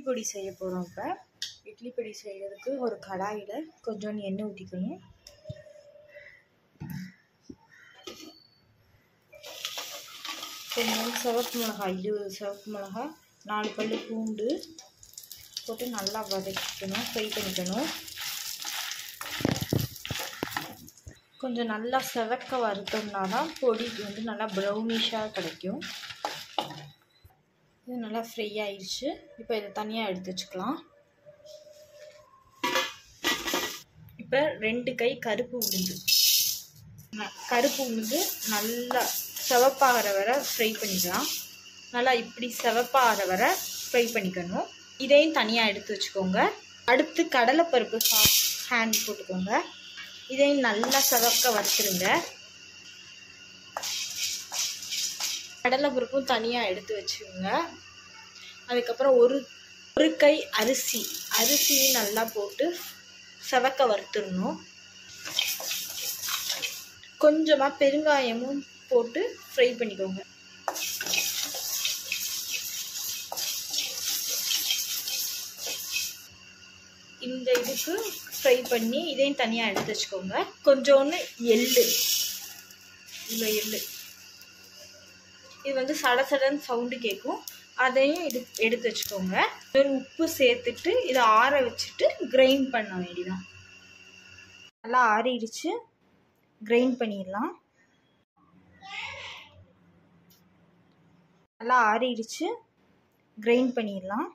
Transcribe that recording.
பொடி செய்ய போகிறோம். இப்போ இட்லி பொடி செய்கிறதுக்கு ஒரு கடாயில் கொஞ்சோண்டு எண்ணெய் ஊற்றிக்கணும். கொஞ்சம் சிவப்பு மிளகாய், 20 சிவப்பு மிளகாய், 4 பல்லு பூண்டு போட்டு நல்லா வதக்கிக்கணும், ஃப்ரை பண்ணிக்கணும். கொஞ்சம் நல்லா செவக்க வறுத்தோம்னா தான் பொடி வந்து நல்லா ப்ரௌனிஷாக கிடைக்கும். இது நல்லா ஃப்ரை ஆயிடுச்சு. இப்போ இதை தனியாக எடுத்து வச்சுக்கலாம். இப்போ 2 கை கருப்பு உளுந்து நல்லா சிவப்பாகிற வரை ஃப்ரை பண்ணிக்கலாம். நல்லா இப்படி சிவப்பாகிற வரை ஃப்ரை பண்ணிக்கணும். இதையும் தனியாக எடுத்து வச்சுக்கோங்க. அடுத்து கடலைப்பருப்பு ஹேண்ட் போட்டுக்கோங்க. இதையும் நல்லா சிவக்க வறுத்துருங்க. கடலைப்பருப்பும் தனியாக எடுத்து வச்சுக்கோங்க. அதுக்கப்புறம் ஒரு கை அரிசியும் நல்லா போட்டு சிவக்க வறுத்துடணும். கொஞ்சமாக பெருங்காயமும் போட்டு ஃப்ரை பண்ணிக்கோங்க. இந்த இதுக்கு ஃப்ரை பண்ணி இதையும் தனியாக எடுத்து வச்சுக்கோங்க. கொஞ்சோன்னு எள்ளு இது வந்து சடசடன்னு சவுண்டு கேட்கும். அதையும் எடுத்து வச்சுக்கோங்க. உப்பு சேர்த்துட்டு இதை ஆற வச்சுட்டு கிரைண்ட் பண்ண வேண்டியதான். நல்லா ஆறிடுச்சு. கிரைண்ட் பண்ணிடலாம். நல்லா ஆறிடுச்சு. கிரைண்ட் பண்ணிடலாம்.